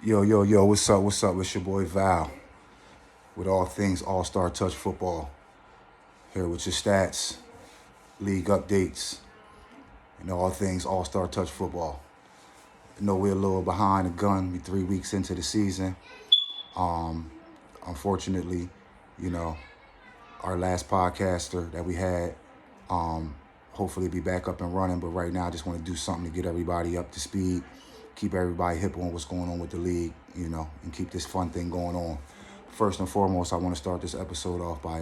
Yo, what's up? It's your boy Val with all things All-Star Touch Football. Here with your stats, league updates, and all things All-Star Touch Football. I know we're a little behind the gun. We're 3 weeks into the season. Unfortunately, our last podcaster that we had, hopefully be back up and running. But right now, I just want to do something to get everybody up to speed, keep everybody hip on what's going on with the league, and keep this fun thing going on. First and foremost, I want to start this episode off by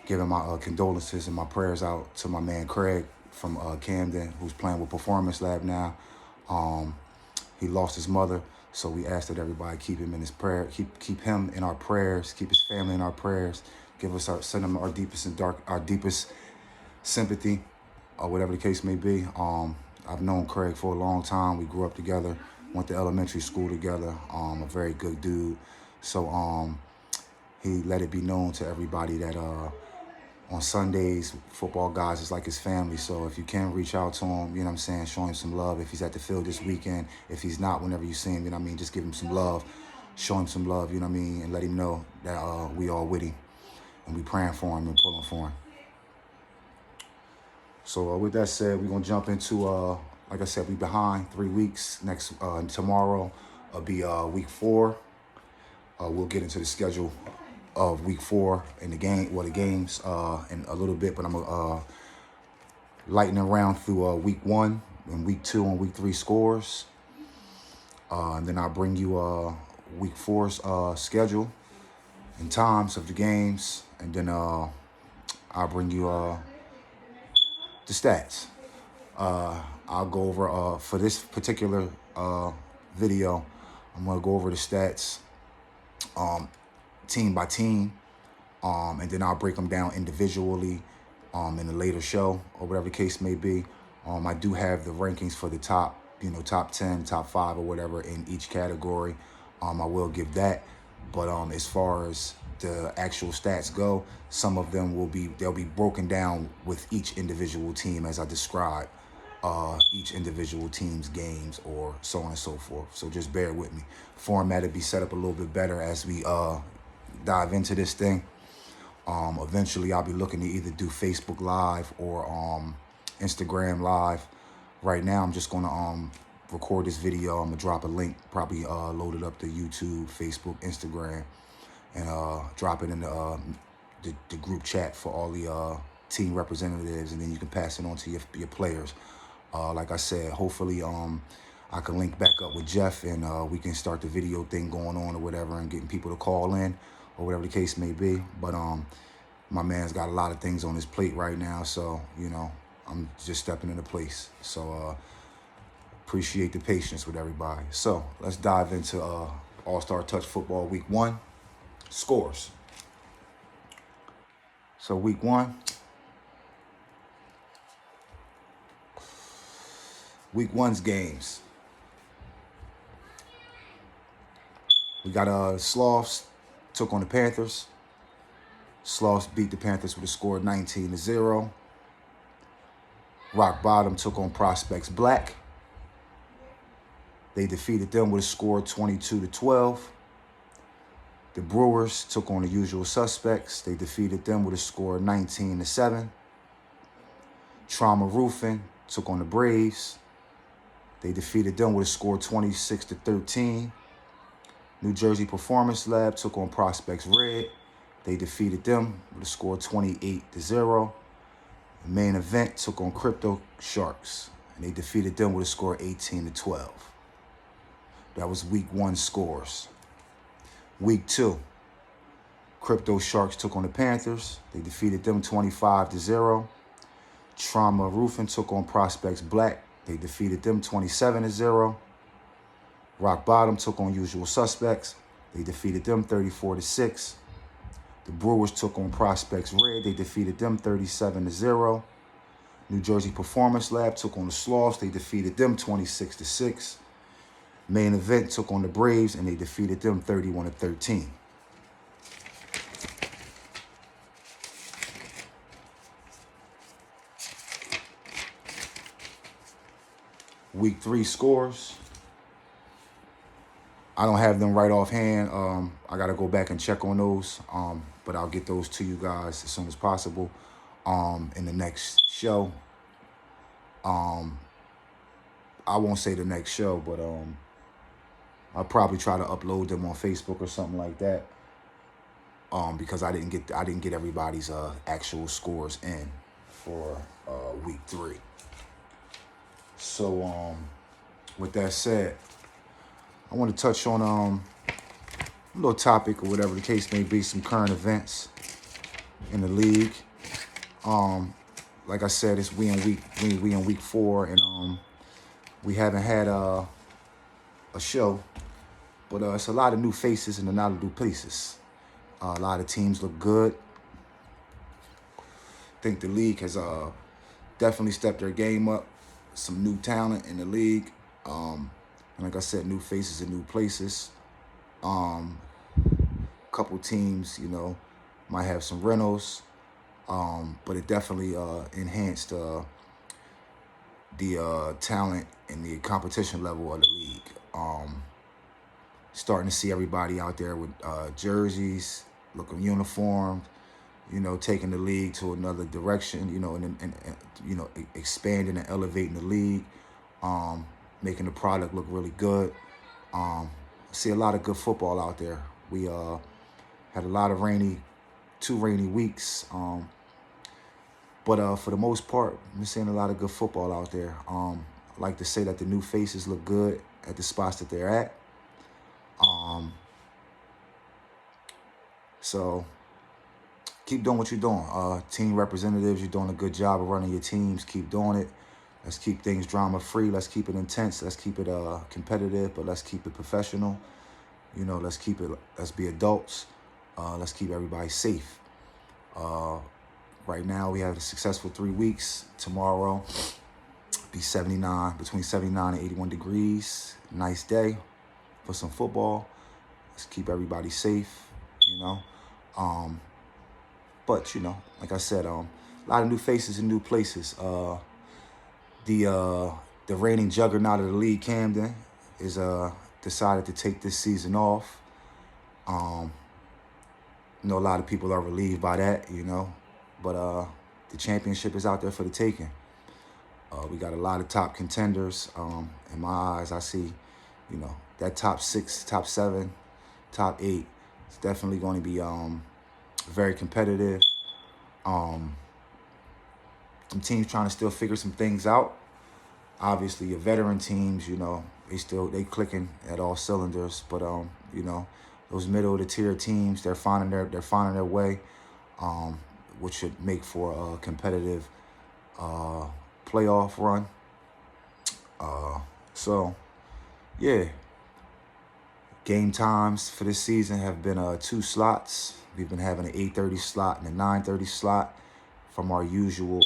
giving my condolences and my prayers out to my man Craig from Camden, who's playing with Performance Lab now. He lost his mother, so we ask that everybody keep him in his prayer, keep him in our prayers, keep his family in our prayers, send him our deepest sympathy, or whatever the case may be. I've known Craig for a long time. We grew up together, went to elementary school together. A very good dude. So he let it be known to everybody that on Sundays, football guys is like his family. So if you can reach out to him, show him some love. If he's at the field this weekend, if he's not, whenever you see him, just give him some love, show him some love, and let him know that we all with him and we praying for him and pulling for him. So with that said, we're going to jump into, like I said, we behind 3 weeks. Tomorrow will be week 4. We'll get into the schedule of week 4 and the games in a little bit, but I'm going to lighten around through week 1 and week 2 and week 3 scores. And then I'll bring you week 4's schedule and times of the games. And then I'll bring you the stats. I'll go over, for this particular video, I'm going to go over the stats team by team, and then I'll break them down individually in a later show, or whatever the case may be. I do have the rankings for the top 10, top 5, or whatever in each category. I will give that, but as far as the actual stats go, some of them they'll be broken down with each individual team as I describe each individual team's games, or so on and so forth. So just bear with me. Format will be set up a little bit better as we dive into this thing. Eventually, I'll be looking to either do Facebook Live or Instagram Live. Right now, I'm just going to record this video. I'm going to drop a link, probably load it up to YouTube, Facebook, Instagram, and drop it in the group chat for all the team representatives, and then you can pass it on to your players. Like I said, hopefully I can link back up with Jeff, and we can start the video thing going on or whatever, and getting people to call in or whatever the case may be. But my man's got a lot of things on his plate right now, so I'm just stepping into place. So appreciate the patience with everybody. So let's dive into All-Star Touch Football Week 1 scores. So Week 1. Week 1's games. We got Sloths took on the Panthers. Sloths beat the Panthers with a score of 19-0. Rock Bottom took on Prospects Black. They defeated them with a score of 22-12. The Brewers took on the Usual Suspects. They defeated them with a score of 19-7. Trauma Roofing took on the Braves. They defeated them with a score of 26-13. New Jersey Performance Lab took on Prospects Red. They defeated them with a score of 28-0. The Main Event took on Crypto Sharks, and they defeated them with a score of 18-12. That was Week 1 scores. Week 2, Crypto Sharks took on the Panthers. They defeated them 25-0. Trauma Roofing took on Prospects Black. They defeated them 27-0. Rock Bottom took on Usual Suspects. They defeated them 34-6. The Brewers took on Prospects Red. They defeated them 37-0. New Jersey Performance Lab took on the Sloths. They defeated them 26-6. Main Event took on the Braves, and they defeated them 31-13. Week 3 scores. I don't have them right offhand. I got to go back and check on those. But I'll get those to you guys as soon as possible in the next show. I won't say the next show, but I'll probably try to upload them on Facebook or something like that. Because I didn't get everybody's actual scores in for week 3. So with that said, I want to touch on a little topic or whatever the case may be, some current events in the league. Like I said, it's we in week 4, and we haven't had a show, but it's a lot of new faces and a lot of new places. A lot of teams look good. I think the league has definitely stepped their game up. Some new talent in the league. And like I said, new faces and new places. Couple teams, might have some rentals. But it definitely enhanced the talent and the competition level of the league. Starting to see everybody out there with jerseys, looking uniformed, taking the league to another direction, and expanding and elevating the league, making the product look really good. See a lot of good football out there. We had a lot of 2 rainy weeks, but for the most part, we're seeing a lot of good football out there. I like to say that the new faces look good at the spots that they're at. So keep doing what you're doing. Team representatives, you're doing a good job of running your teams. Keep doing it. Let's keep things drama-free. Let's keep it intense. Let's keep it competitive, but let's keep it professional. Let's be adults. Let's keep everybody safe. Right now, we have a successful 3 weeks. Tomorrow, be between 79 and 81 degrees. Nice day for some football. Let's keep everybody safe, But, like I said, a lot of new faces and new places. The reigning juggernaut of the league, Camden, is decided to take this season off. A lot of people are relieved by that, But the championship is out there for the taking. We got a lot of top contenders. In my eyes, I see, that top 6, top 7, top 8 is definitely going to be very competitive. Some teams trying to still figure some things out. Obviously, your veteran teams, they clicking at all cylinders. But those middle of the tier teams, they're finding their way, which should make for a competitive playoff run. So, yeah. Game times for this season have been 2 slots. We've been having an 8:30 slot and a 9:30 slot from our usual.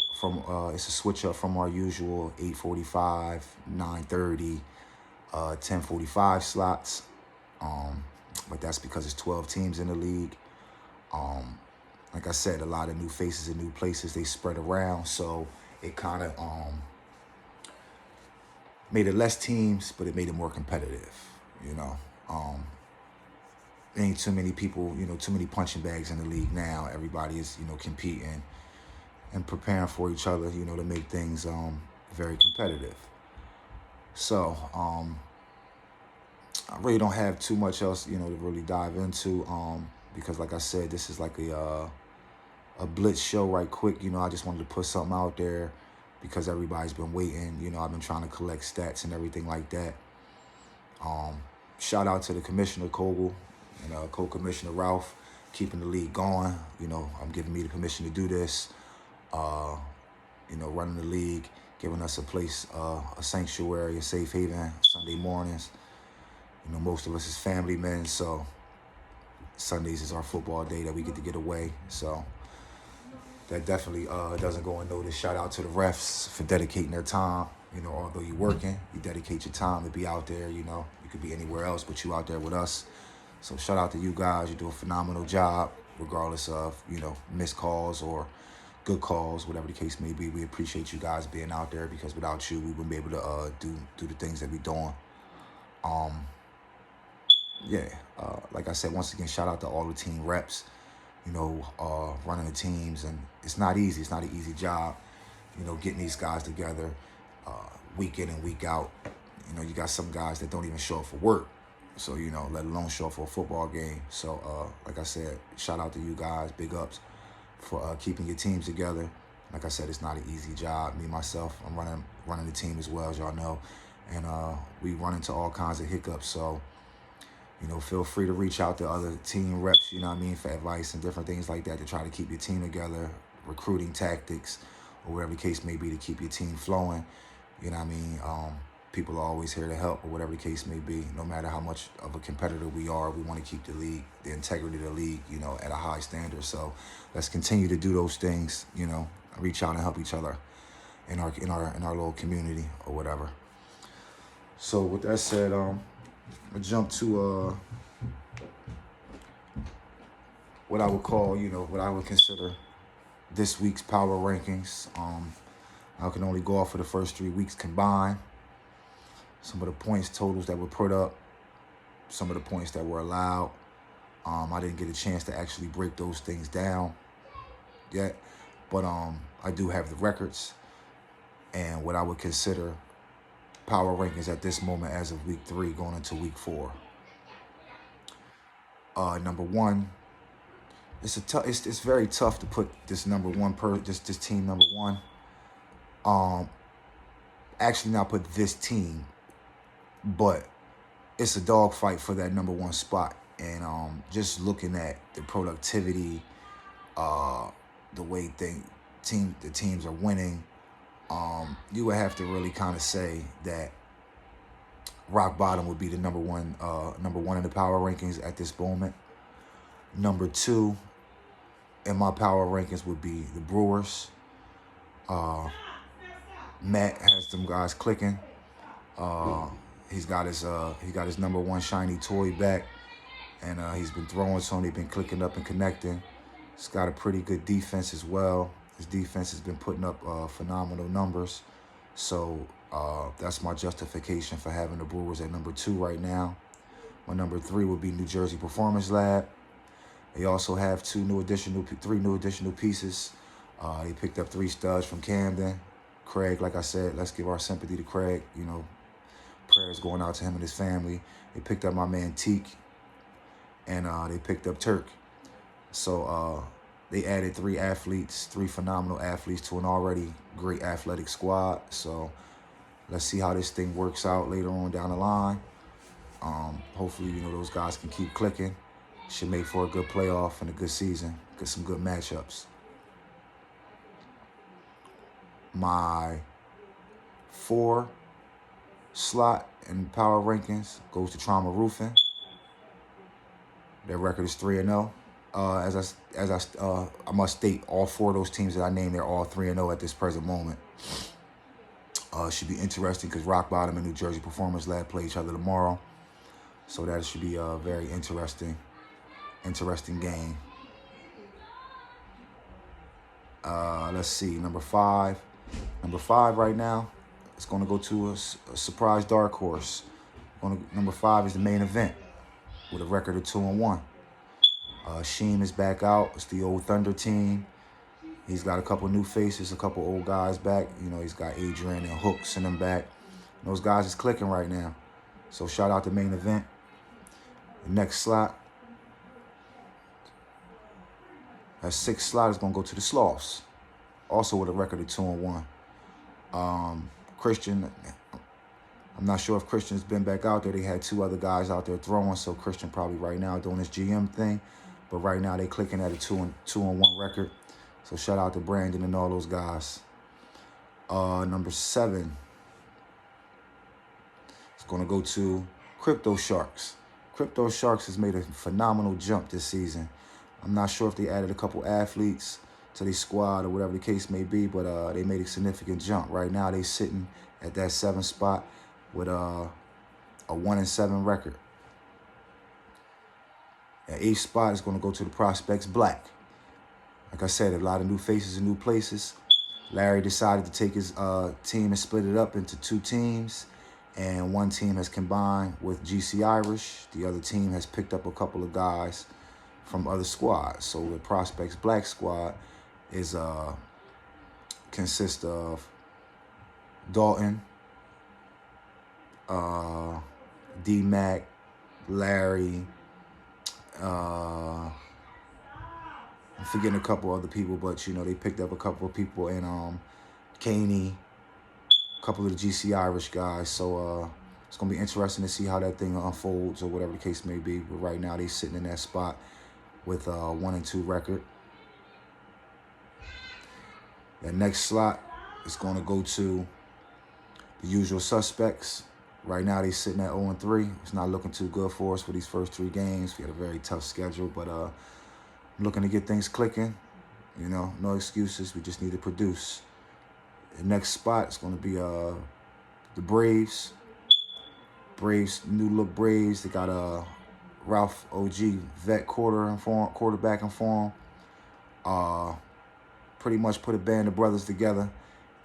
It's a switch up from our usual 8:45, 9:30, 10:45 slots. But that's because it's 12 teams in the league. Like I said, a lot of new faces and new places. They spread around, so it kind of made it less teams, but it made it more competitive. Ain't too many people, too many punching bags in the league now. Everybody is, competing and preparing for each other, to make things very competitive. So I really don't have too much else, to really dive into, because like I said, this is like a blitz show right quick. I just wanted to put something out there because everybody's been waiting. I've been trying to collect stats and everything like that. Shout out to the Commissioner Kogel and Co-Commissioner Ralph, keeping the league going. I'm giving me the permission to do this. Running the league, giving us a place, a sanctuary, a safe haven Sunday mornings. Most of us is family men, so Sundays is our football day that we get away. So that definitely doesn't go unnoticed. Shout out to the refs for dedicating their time. Although you're working, you dedicate your time to be out there. You could be anywhere else, but you out there with us. So shout out to you guys. You do a phenomenal job, regardless of, missed calls or good calls, whatever the case may be. We appreciate you guys being out there, because without you, we wouldn't be able to do the things that we're doing. yeah, like I said, once again, shout out to all the team reps, running the teams. And it's not easy. It's not an easy job, getting these guys together uh, week in and week out. You got some guys that don't even show up for work. So, let alone show up for a football game. So, like I said, shout out to you guys. Big ups for keeping your teams together. Like I said, it's not an easy job. Me, myself, I'm running the team as well, as y'all know. And we run into all kinds of hiccups. So, feel free to reach out to other team reps, for advice and different things like that to try to keep your team together, recruiting tactics, or whatever the case may be to keep your team flowing. People are always here to help, or whatever the case may be. No matter how much of a competitor we are, we want to keep the league, the integrity of the league, at a high standard. So let's continue to do those things, reach out and help each other in our little community or whatever. So with that said, I'm gonna jump to what I would call, what I would consider this week's power rankings. I can only go off for the first 3 weeks combined. Some of the points totals that were put up, some of the points that were allowed. I didn't get a chance to actually break those things down yet, but I do have the records and what I would consider power rankings at this moment as of week 3 going into week 4. Number 1, it's very tough to put this number 1 this team number 1. Actually not put this team, but it's a dogfight for that number 1 spot. And just looking at the productivity, the way the teams are winning, you would have to really kind of say that rock bottom would be the number one in the power rankings at this moment. Number 2 in my power rankings would be the Brewers. Matt has them guys clicking. He's got his number 1 shiny toy back, and he's been throwing, so they've been clicking up and connecting. He's got a pretty good defense as well. His defense has been putting up phenomenal numbers. So that's my justification for having the Brewers at number 2 right now. My number 3 would be New Jersey Performance Lab. They also have 3 new additional pieces. They picked up 3 studs from Camden. Craig, like I said, let's give our sympathy to Craig. Prayers going out to him and his family. They picked up my man Teak, and they picked up Turk. So they added 3 phenomenal athletes to an already great athletic squad. So let's see how this thing works out later on down the line. Hopefully, those guys can keep clicking. Should make for a good playoff and a good season. Get some good matchups. My 4 slot in power rankings goes to Trauma Roofing. Their record is 3-0. I must state, all 4 of those teams that I named, they're all 3-0 at this present moment. Should be interesting because Rock Bottom and New Jersey Performance Lab play each other tomorrow. So that should be a very interesting game. Let's see, number 5. Number 5 right now, it's going to go to a surprise dark horse. Number 5 is the main event with a record of 2-1. Sheem is back out. It's the old Thunder team. He's got a couple new faces, a couple old guys back. He's got Adrian and Hooks in them back. And those guys is clicking right now. So shout out to main event. The next slot, that 6th slot is going to go to the Sloths, also with a record of 2-1. Christian, I'm not sure if Christian's been back out there. They had 2 other guys out there throwing, so Christian probably right now doing his GM thing. But right now they clicking at a 2-1 record. So shout out to Brandon and all those guys. Number 7 is going to go to Crypto Sharks. Crypto Sharks has made a phenomenal jump this season. I'm not sure if they added a couple athletes to their squad or whatever the case may be, but they made a significant jump. Right now they sitting at that 7th spot with a 1-7 record. That 8th spot is going to go to the Prospects Black. Like I said, a lot of new faces and new places. Larry decided to take his team and split it up into 2 teams. And one team has combined with GC Irish. The other team has picked up a couple of guys from other squads. So the Prospects Black squad is consists of Dalton, D-Mac, Larry, I'm forgetting a couple other people, but you know, they picked up a couple of people in Caney, a couple of the GC Irish guys. So it's gonna be interesting to see how that thing unfolds or whatever the case may be. But right now they sitting in that spot with a 1-2 record. That next slot is gonna go to the usual suspects. Right now they sitting at 0-3. It's not looking too good for us for these first 3 games. We had a very tough schedule, but I'm looking to get things clicking. You know, no excuses. We just need to produce. The next spot is going to be the Braves. New look Braves. They got Ralph OG vet quarterback in form. Pretty much put a band of brothers together,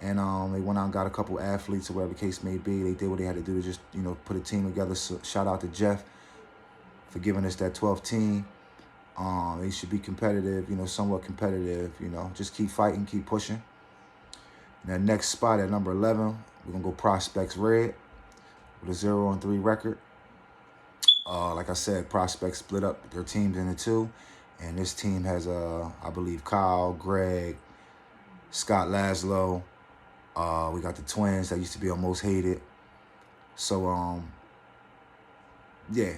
and they went out and got a couple athletes or whatever the case may be. They did what they had to do to just, you know, put a team together. So shout out to Jeff for giving us that 12th team. They should be competitive, you know, somewhat competitive, you know, just keep fighting, keep pushing. And that next spot at number 11, we're going to go Prospects Red with a 0-3 record. Like I said, Prospects split up their teams into 2. And this team has, I believe, Kyle, Greg, Scott Laszlo. We got the twins that used to be our most hated. So, yeah,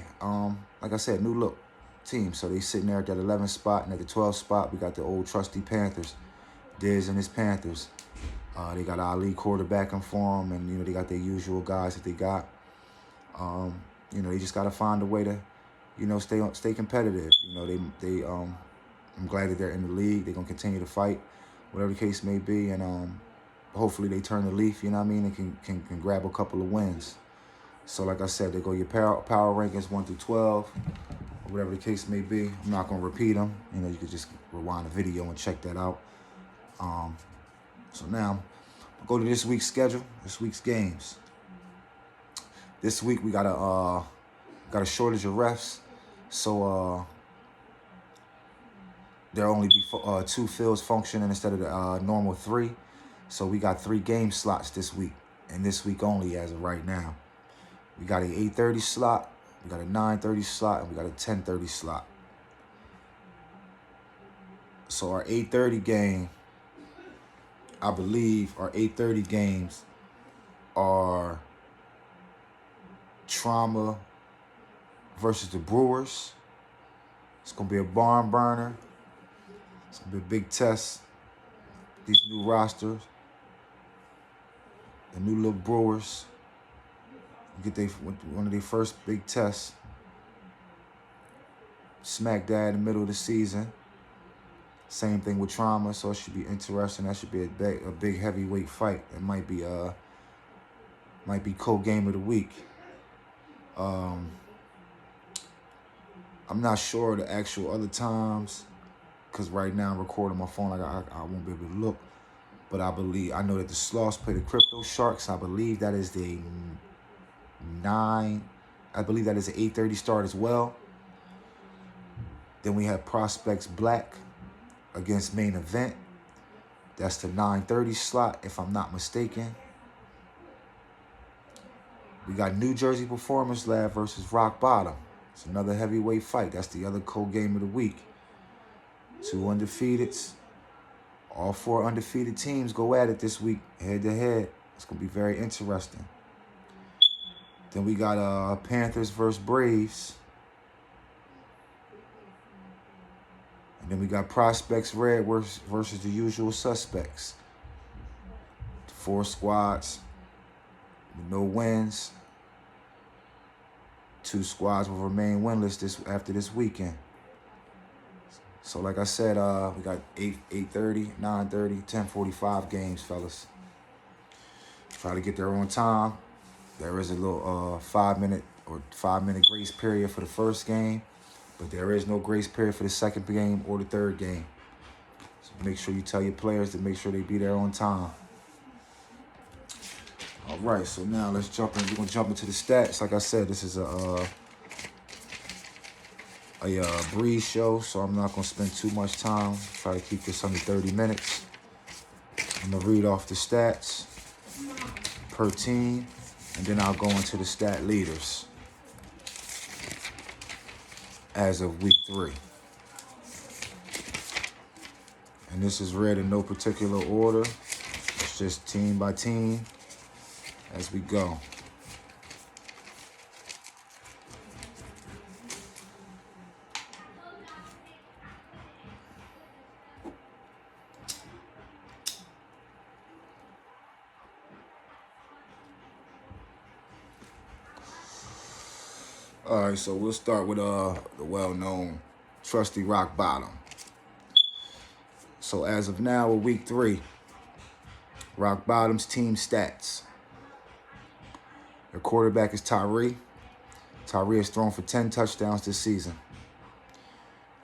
like I said, new look team. So they sitting there at that 11th spot, and at the 12th spot, we got the old trusty Panthers, Diz and his Panthers. They got Ali quarterbacking for them, and you know they got their usual guys that they got. You know, they just got to find a way to, you know, stay competitive. You know, they I'm glad that they're in the league. They're gonna continue to fight, whatever the case may be, and hopefully they turn the leaf. You know what I mean? And can grab a couple of wins. So like I said, they go your power rankings 1 through 12. Whatever the case may be. I'm not going to repeat them. You know, you could just rewind the video and check that out. So now, I'll go to this week's schedule, this week's games. This week, we got a shortage of refs. So, there'll only be 2 fields functioning instead of the normal 3. So, we got 3 game slots this week. And this week only as of right now. We got an 8:30 slot. We got a 9:30 slot, and we got a 10:30 slot. So our 8:30 game, I believe our 8:30 games are Trauma versus the Brewers. It's going to be a barn burner. It's going to be a big test. These new rosters, the new look Brewers, get one of their first big tests. Smack dab in the middle of the season. Same thing with Trauma, so it should be interesting. That should be a big heavyweight fight. It might be co-game of the week. I'm not sure the actual other times, because right now I'm recording my phone. Like I won't be able to look, but I know that the Sloths play the Crypto Sharks. I believe that is the 9. I believe that is an 8:30 start as well. Then we have Prospects Black against Main Event. That's the 9:30 slot, if I'm not mistaken. We got New Jersey Performance Lab versus Rock Bottom. It's another heavyweight fight. That's the other co-game of the week. 2 undefeateds. All 4 undefeated teams go at it this week, head to head. It's going to be very interesting. Then we got Panthers versus Braves. And then we got Prospects Red versus the usual suspects. 4 squads with no wins. 2 squads will remain winless after this weekend. So like I said, we got 8:30, 9:30, 10:45 games, fellas. Try to get there on time. There is a little 5-minute grace period for the first game, but there is no grace period for the second game or the third game. So make sure you tell your players to make sure they be there on time. All right, so now let's jump in. We're gonna jump into the stats. Like I said, this is a breeze show, so I'm not gonna spend too much time. Try to keep this under 30 minutes. I'm gonna read off the stats per team, and then I'll go into the stat leaders as of week 3. And this is read in no particular order. It's just team by team as we go. All right, so we'll start with the well-known trusty rock bottom. So as of now, with week 3, rock bottom's team stats. Their quarterback is Tyree. Tyree has thrown for 10 touchdowns this season.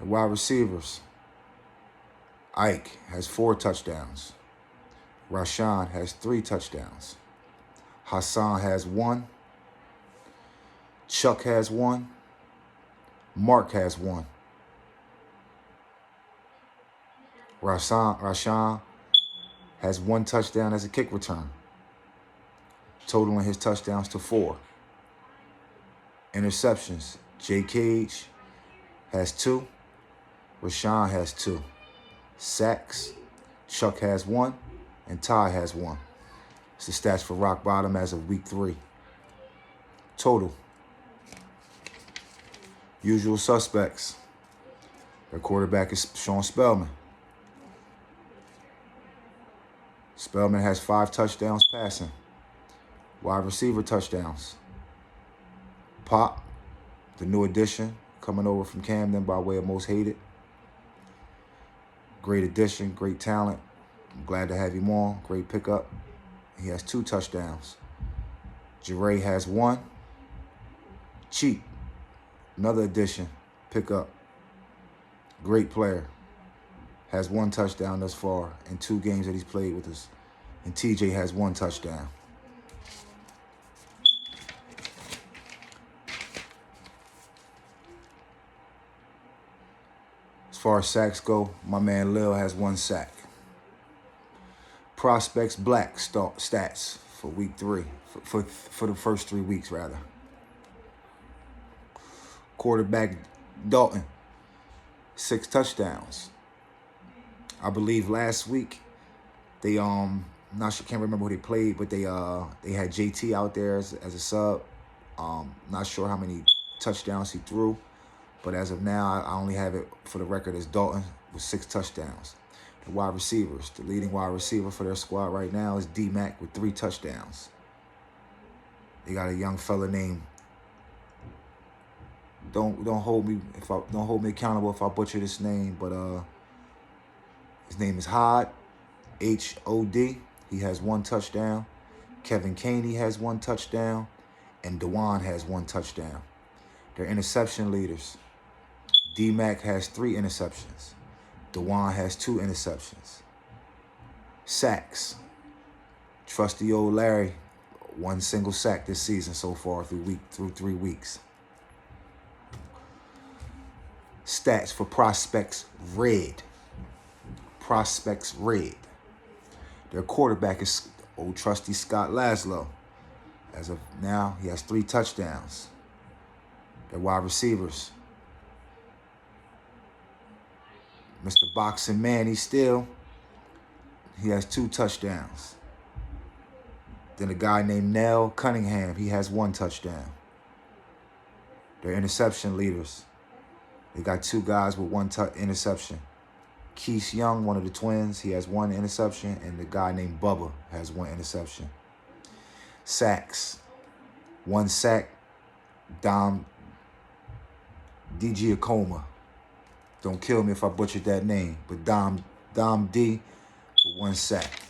The wide receivers, Ike has 4 touchdowns. Rashawn has 3 touchdowns. Hassan has 1. Chuck has 1. Mark has 1. Rashawn has 1 touchdown as a kick return, totaling his touchdowns to 4. Interceptions, Jay Cage has 2. Rashawn has 2. Sacks, Chuck has 1, and Ty has 1. It's the stats for rock bottom as of week 3. Total. Usual suspects. Their quarterback is Sean Spellman. Spellman has 5 touchdowns passing. Wide receiver touchdowns. Pop, the new addition, coming over from Camden by way of Most Hated. Great addition, great talent. I'm glad to have him on. Great pickup. He has 2 touchdowns. Jeray has 1. Cheap, another addition, pickup. Great player. Has 1 touchdown thus far in 2 games that he's played with us. And TJ has 1 touchdown. As far as sacks go, my man Lil has 1 sack. Prospects Black stats for week 3, for the first 3 weeks rather. Quarterback Dalton, 6 touchdowns. I believe last week they not sure, can't remember who they played, but they had JT out there as a sub. Not sure how many touchdowns he threw, but as of now, I only have it for the record as Dalton with 6 touchdowns. The wide receivers, the leading wide receiver for their squad right now is D-Mac with 3 touchdowns. They got a young fella named, don't hold me accountable if I butcher this name, but his name is Hod, H-O-D. He has 1 touchdown. Kevin Caney has 1 touchdown, and Dewan has 1 touchdown. They're interception leaders. D-Mac has 3 interceptions. Dewan has 2 interceptions. Sacks. Trusty old Larry, 1 single sack this season so far through 3 weeks. Stats for prospects red. Prospects red. Their quarterback is old trusty Scott Laszlo. As of now, he has 3 touchdowns. Their wide receivers, Mr. Boxing Manny Still, he has 2 touchdowns. Then a guy named Nell Cunningham, he has 1 touchdown. Their interception leaders, they got 2 guys with 1 interception. Keith Young, one of the twins, he has 1 interception, and the guy named Bubba has 1 interception. Sacks, 1 sack, Dom DiGiacomo. Don't kill me if I butchered that name, but Dom D with 1 sack.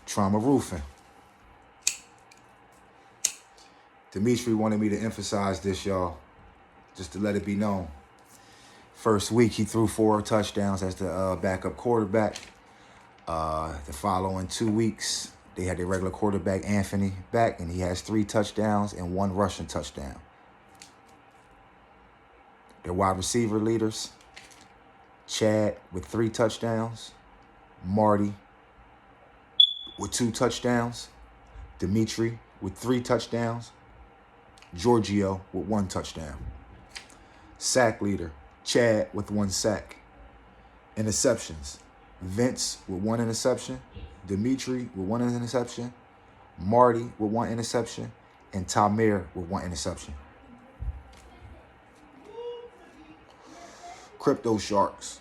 Trauma roofing. Dimitri wanted me to emphasize this, y'all, just to let it be known. First week, he threw 4 touchdowns as the backup quarterback. The following 2 weeks, They had their regular quarterback, Anthony, back, and he has 3 touchdowns and 1 rushing touchdown. Their wide receiver leaders, Chad with 3 touchdowns, Marty with 2 touchdowns, Dimitri with 3 touchdowns, Giorgio with 1 touchdown. Sack leader, Chad with 1 sack. Interceptions, Vince with 1 interception, Dimitri with 1 interception, Marty with 1 interception, and Tamir with 1 interception. Crypto Sharks.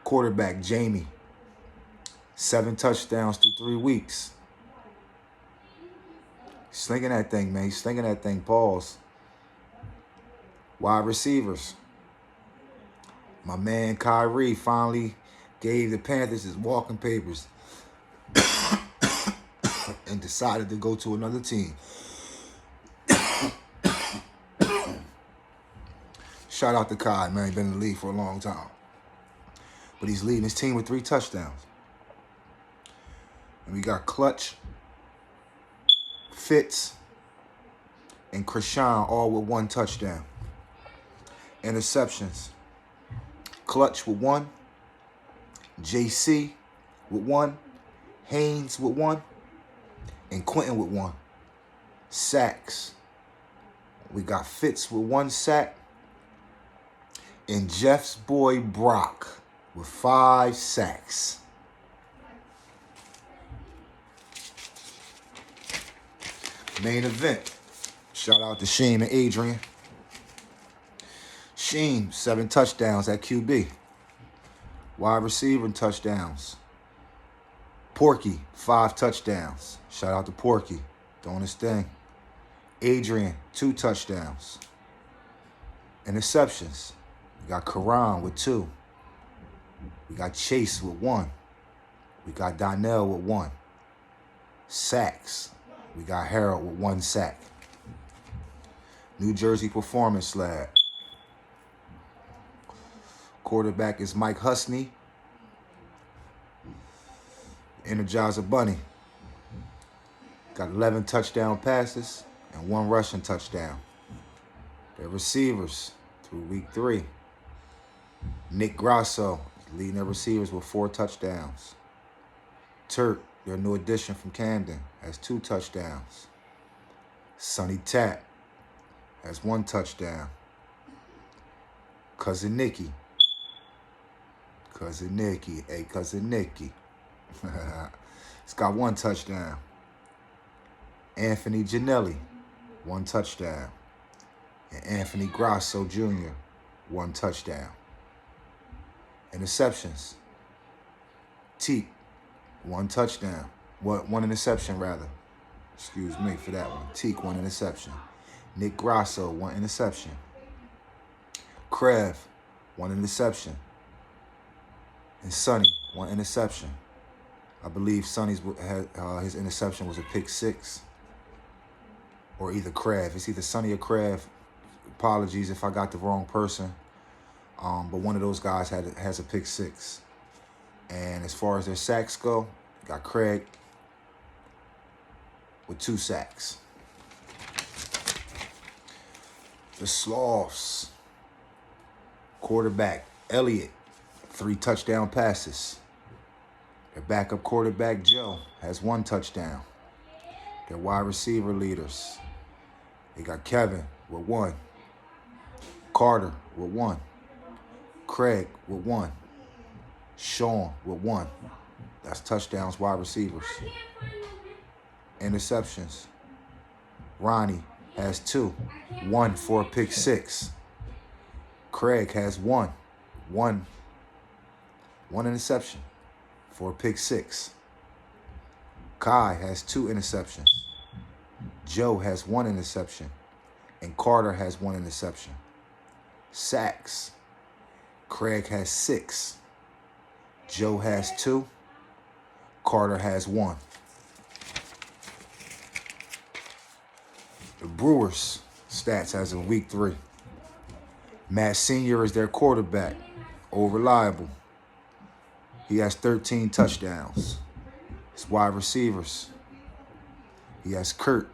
Quarterback Jamie, 7 touchdowns through 3 weeks. Slinging that thing, man. He's slinging that thing, pause. Wide receivers. My man Kyrie finally gave the Panthers his walking papers and decided to go to another team. Shout out to Kai, man. He's been in the league for a long time. But he's leading his team with 3 touchdowns. And we got Clutch, Fitz, and Krishan all with 1 touchdown. Interceptions. Clutch with 1, JC with 1, Haynes with 1, and Quentin with 1. Sacks. We got Fitz with 1 sack, and Jeff's boy Brock with 5 sacks. Main event. Shout out to Sheem and Adrian. Sheem, 7 touchdowns at QB. Wide receiver touchdowns. Porky, 5 touchdowns. Shout out to Porky, doing his thing. Adrian, 2 touchdowns. Interceptions. We got Karan with 2. We got Chase with 1. We got Donnell with 1. Sacks. We got Harold with 1 sack. New Jersey Performance Lab. Quarterback is Mike Husney. Energizer Bunny. Got 11 touchdown passes and 1 rushing touchdown. Their receivers through week 3. Nick Grasso leading their receivers with 4 touchdowns. Turk, their new addition from Camden, has 2 touchdowns. Sonny Tapp has 1 touchdown. Cousin Nicky. Hey, Cousin Nicky. He's got 1 touchdown. Anthony Gianelli, 1 touchdown. And Anthony Grasso Jr., 1 touchdown. Interceptions. Teak, 1 touchdown. 1 interception, rather. Excuse me for that one. Teak, 1 interception. Nick Grasso, 1 interception. Krev, 1 interception. And Sonny, 1 interception. I believe Sonny's his interception was a pick 6. Or either Krev. It's either Sonny or Krev. Apologies if I got the wrong person. But one of those guys has a pick 6. And as far as their sacks go, got Craig with 2 sacks. The Sloths. Quarterback, Elliott, 3 touchdown passes. Their backup quarterback, Joe, has 1 touchdown. Their wide receiver leaders, they got Kevin with 1. Carter with 1. Craig with 1. Sean with 1. That's touchdowns, wide receivers. Interceptions. Ronnie has 2. 1 for a pick 6. Craig has 1. 1 interception for a pick 6. Kai has 2 interceptions. Joe has 1 interception. And Carter has 1 interception. Sacks. Craig has 6. Joe has 2. Carter has 1. The Brewers stats as of week 3. Matt Sr. is their quarterback. Old reliable. He has 13 touchdowns. His wide receivers. He has Kurt,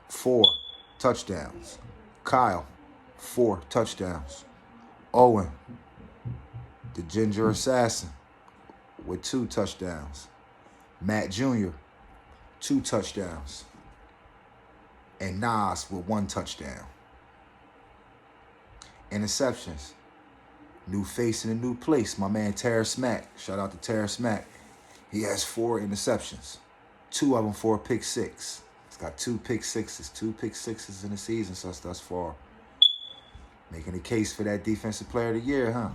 4 touchdowns. Kyle, 4 touchdowns. Owen, the Ginger Assassin, with 2 touchdowns. Matt Jr., 2 touchdowns. And Nas with 1 touchdown. Interceptions. New face in a new place. My man Terrace Mack. Shout out to Terrace Mack. He has 4 interceptions. 2 of them for a pick 6. He's got 2 pick 6s. 2 pick 6s in the season thus far. Making a case for that defensive player of the year, huh?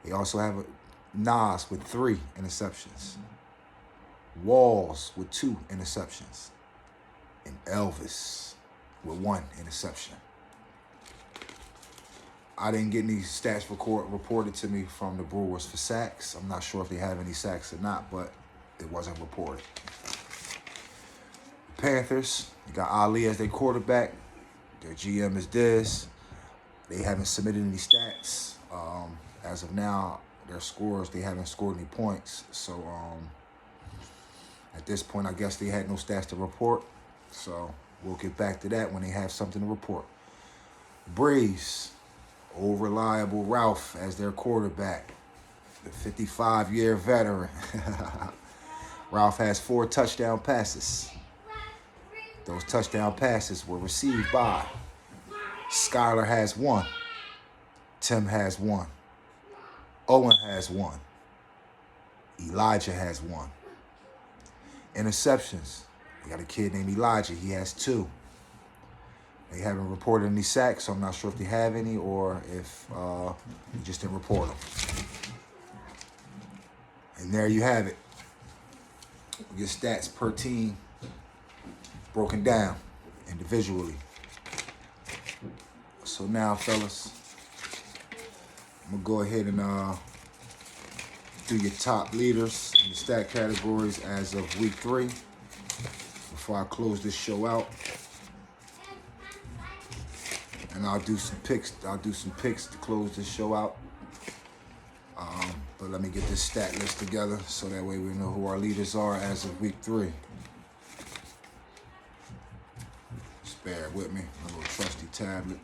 They also have Nas with 3 interceptions. Walls with 2 interceptions. And Elvis with 1 interception. I didn't get any stats reported to me from the Brewers for sacks. I'm not sure if they have any sacks or not, but it wasn't reported. The Panthers, you got Ali as their quarterback. Their GM is Diz. They haven't submitted any stats. As of now, their scores, they haven't scored any points. So at this point, I guess they had no stats to report. So we'll get back to that when they have something to report. Braves. Old reliable Ralph as their quarterback, the 55-year veteran. Ralph has 4 touchdown passes. Those touchdown passes were received by Skylar has 1. Tim has 1. Owen has 1. Elijah has 1. Interceptions. You got a kid named Elijah. He has 2. They haven't reported any sacks, so I'm not sure if they have any or if they just didn't report them. And there you have it. Your stats per team broken down individually. So now, fellas, I'm going to go ahead and do your top leaders in the stat categories as of week 3 before I close this show out. And I'll do some picks. To close this show out. But let me get this stat list together so that way we know who our leaders are as of week 3. Just bear with me, my little trusty tablet.